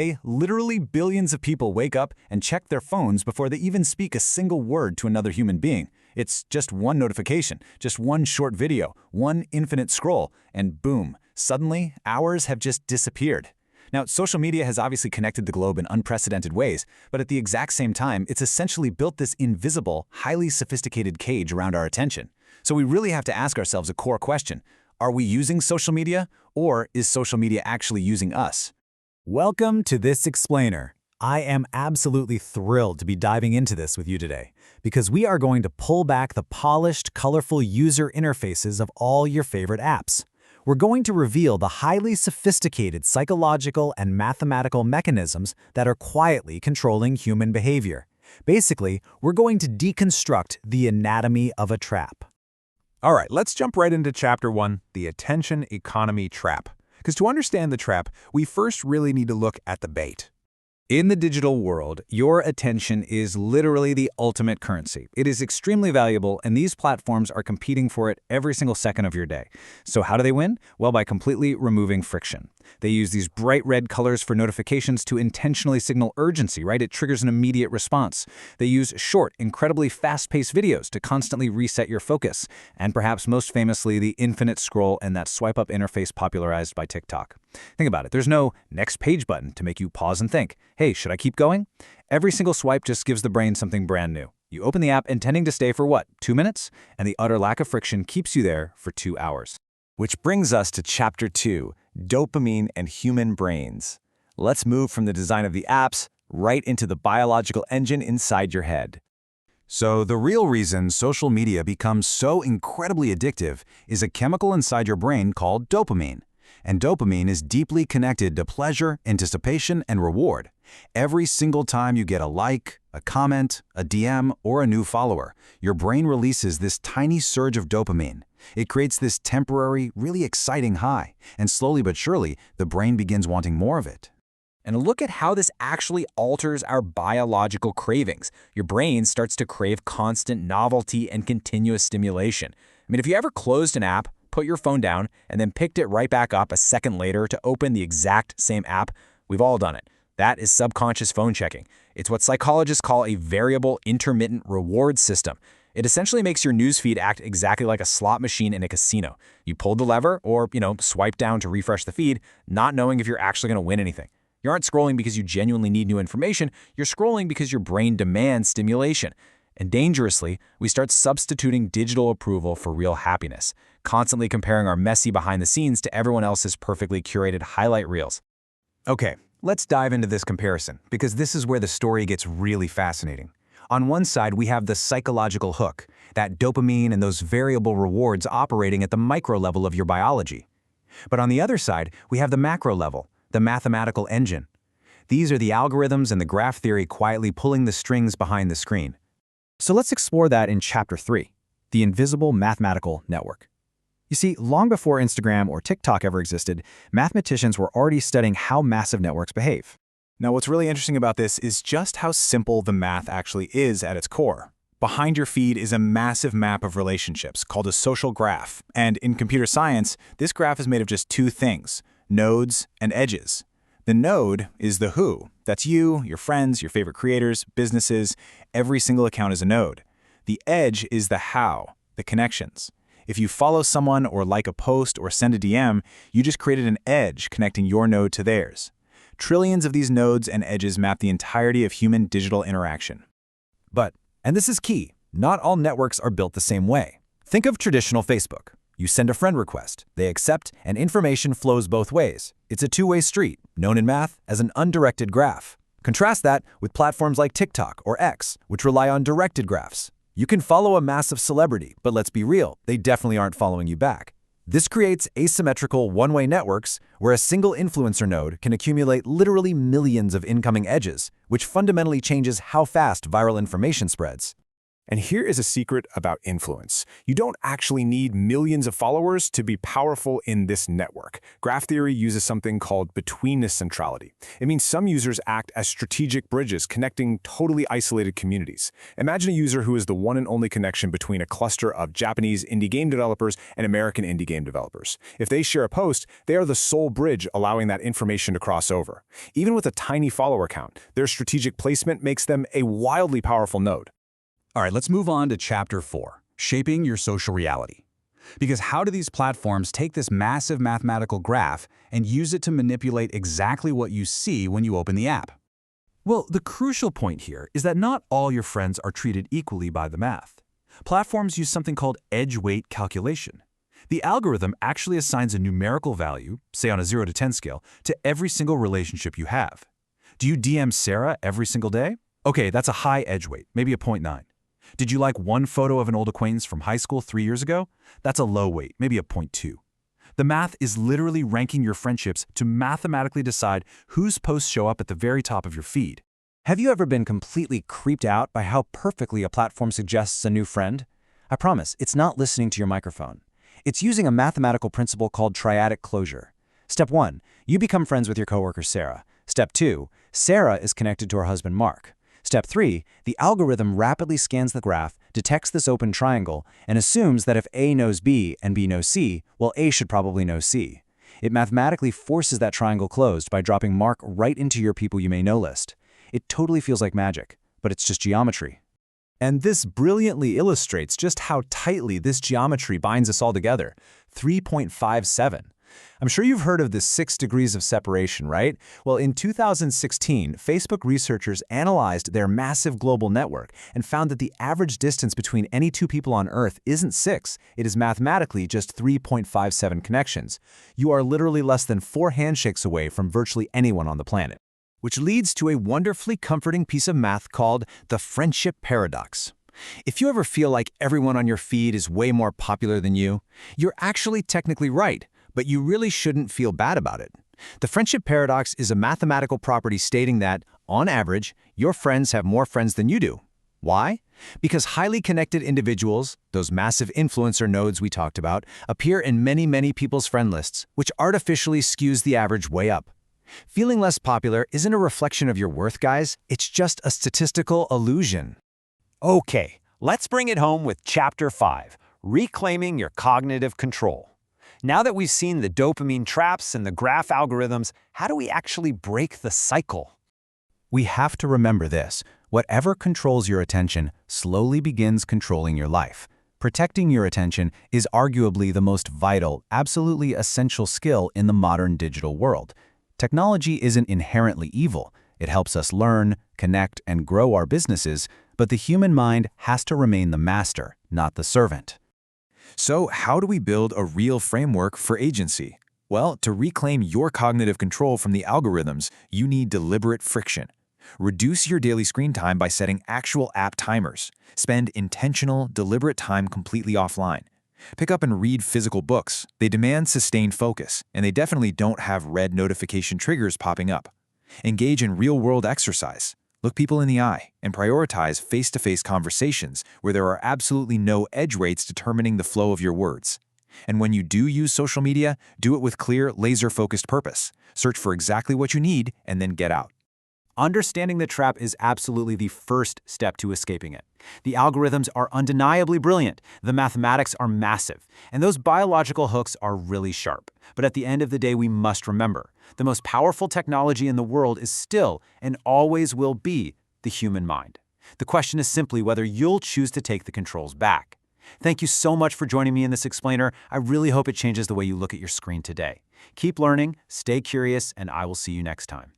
day, literally billions of people wake up and check their phones before they even speak a single word to another human being. It's just one notification, just one short video, one infinite scroll, and boom, suddenly hours have just disappeared. Now, social media has obviously connected the globe in unprecedented ways, but at the exact same time, it's essentially built this invisible, highly sophisticated cage around our attention. So we really have to ask ourselves a core question. Are we using social media, or is social media actually using us? Welcome to This Explainer. I am absolutely thrilled to be diving into this with you today, because we are going to pull back the polished, colorful user interfaces of all your favorite apps. We're going to reveal the highly sophisticated psychological and mathematical mechanisms that are quietly controlling human behavior. Basically, we're going to deconstruct the anatomy of a trap. All right, let's jump right into Chapter 1, the Attention Economy Trap. Because to understand the trap, we first really need to look at the bait. In the digital world, your attention is literally the ultimate currency. It is extremely valuable, and these platforms are competing for it every single second of your day. So how do they win? Well, by completely removing friction. They use these bright red colors for notifications to intentionally signal urgency, right? It triggers an immediate response. They use short, incredibly fast-paced videos to constantly reset your focus. And perhaps most famously, the infinite scroll and that swipe-up interface popularized by TikTok. Think about it. There's no next page button to make you pause and think, hey, should I keep going? Every single swipe just gives the brain something brand new. You open the app intending to stay for what, 2 minutes? And the utter lack of friction keeps you there for 2 hours. Which brings us to Chapter 2, Dopamine and Human Brains. Let's move from the design of the apps right into the biological engine inside your head. So the real reason social media becomes so incredibly addictive is a chemical inside your brain called dopamine. And dopamine is deeply connected to pleasure, anticipation, and reward. Every single time you get a like, a comment, a DM, or a new follower, your brain releases this tiny surge of dopamine. It creates this temporary, really exciting high, and slowly but surely, the brain begins wanting more of it. And look at how this actually alters our biological cravings. Your brain starts to crave constant novelty and continuous stimulation. I mean, if you ever closed an app, put your phone down, and then picked it right back up a second later to open the exact same app, we've all done it. That is subconscious phone checking. It's what psychologists call a variable intermittent reward system. It essentially makes your newsfeed act exactly like a slot machine in a casino. You pulled the lever or, swipe down to refresh the feed, not knowing if you're actually going to win anything. You aren't scrolling because you genuinely need new information. You're scrolling because your brain demands stimulation. And dangerously, we start substituting digital approval for real happiness, constantly comparing our messy behind the scenes to everyone else's perfectly curated highlight reels. Okay, let's dive into this comparison, because this is where the story gets really fascinating. On one side, we have the psychological hook, that dopamine and those variable rewards operating at the micro level of your biology. But on the other side, we have the macro level, the mathematical engine. These are the algorithms and the graph theory quietly pulling the strings behind the screen. So let's explore that in Chapter 3, the invisible mathematical network. You see, long before Instagram or TikTok ever existed, mathematicians were already studying how massive networks behave. Now, what's really interesting about this is just how simple the math actually is at its core. Behind your feed is a massive map of relationships called a social graph. And in computer science, this graph is made of just two things, nodes and edges. The node is the who. That's you, your friends, your favorite creators, businesses. Every single account is a node. The edge is the how, the connections. If you follow someone or like a post or send a DM, you just created an edge connecting your node to theirs. Trillions of these nodes and edges map the entirety of human digital interaction. But, and this is key, not all networks are built the same way. Think of traditional Facebook. You send a friend request, they accept, and information flows both ways. It's a two-way street, known in math as an undirected graph. Contrast that with platforms like TikTok or X, which rely on directed graphs. You can follow a massive celebrity, but let's be real, they definitely aren't following you back. This creates asymmetrical one-way networks where a single influencer node can accumulate literally millions of incoming edges, which fundamentally changes how fast viral information spreads. And here is a secret about influence. You don't actually need millions of followers to be powerful in this network. Graph theory uses something called betweenness centrality. It means some users act as strategic bridges connecting totally isolated communities. Imagine a user who is the one and only connection between a cluster of Japanese indie game developers and American indie game developers. If they share a post, they are the sole bridge allowing that information to cross over. Even with a tiny follower count, their strategic placement makes them a wildly powerful node. All right, let's move on to Chapter 4, Shaping Your Social Reality. Because how do these platforms take this massive mathematical graph and use it to manipulate exactly what you see when you open the app? Well, the crucial point here is that not all your friends are treated equally by the math. Platforms use something called edge weight calculation. The algorithm actually assigns a numerical value, say on a 0 to 10 scale, to every single relationship you have. Do you DM Sarah every single day? Okay, that's a high edge weight, maybe a 0.9. Did you like one photo of an old acquaintance from high school 3 years ago? That's a low weight, maybe a 0.2. The math is literally ranking your friendships to mathematically decide whose posts show up at the very top of your feed. Have you ever been completely creeped out by how perfectly a platform suggests a new friend? I promise, it's not listening to your microphone. It's using a mathematical principle called triadic closure. Step 1, you become friends with your coworker Sarah. Step 2, Sarah is connected to her husband Mark. Step 3, the algorithm rapidly scans the graph, detects this open triangle, and assumes that if A knows B and B knows C, well, A should probably know C. It mathematically forces that triangle closed by dropping Mark right into your people you may know list. It totally feels like magic, but it's just geometry. And this brilliantly illustrates just how tightly this geometry binds us all together. 3.57. I'm sure you've heard of the 6 degrees of separation, right? Well, in 2016, Facebook researchers analyzed their massive global network and found that the average distance between any two people on Earth isn't 6. It is mathematically just 3.57 connections. You are literally less than 4 handshakes away from virtually anyone on the planet. Which leads to a wonderfully comforting piece of math called the friendship paradox. If you ever feel like everyone on your feed is way more popular than you, you're actually technically right, but you really shouldn't feel bad about it. The friendship paradox is a mathematical property stating that, on average, your friends have more friends than you do. Why? Because highly connected individuals, those massive influencer nodes we talked about, appear in many people's friend lists, which artificially skews the average way up. Feeling less popular isn't a reflection of your worth, guys. It's just a statistical illusion. Okay, let's bring it home with Chapter 5, Reclaiming Your Cognitive Control. Now that we've seen the dopamine traps and the graph algorithms, how do we actually break the cycle? We have to remember this. Whatever controls your attention slowly begins controlling your life. Protecting your attention is arguably the most vital, absolutely essential skill in the modern digital world. Technology isn't inherently evil. It helps us learn, connect, and grow our businesses, but the human mind has to remain the master, not the servant. So how do we build a real framework for agency? Well, to reclaim your cognitive control from the algorithms, you need deliberate friction. Reduce your daily screen time by setting actual app timers. Spend intentional, deliberate time completely offline. Pick up and read physical books. They demand sustained focus, and they definitely don't have red notification triggers popping up. Engage in real-world exercise. Look people in the eye and prioritize face-to-face conversations where there are absolutely no edge weights determining the flow of your words. And when you do use social media, do it with clear, laser-focused purpose. Search for exactly what you need and then get out. Understanding the trap is absolutely the first step to escaping it. The algorithms are undeniably brilliant, the mathematics are massive, and those biological hooks are really sharp. But at the end of the day, we must remember, the most powerful technology in the world is still and always will be the human mind. The question is simply whether you'll choose to take the controls back. Thank you so much for joining me in this explainer. I really hope it changes the way you look at your screen today. Keep learning, stay curious, and I will see you next time.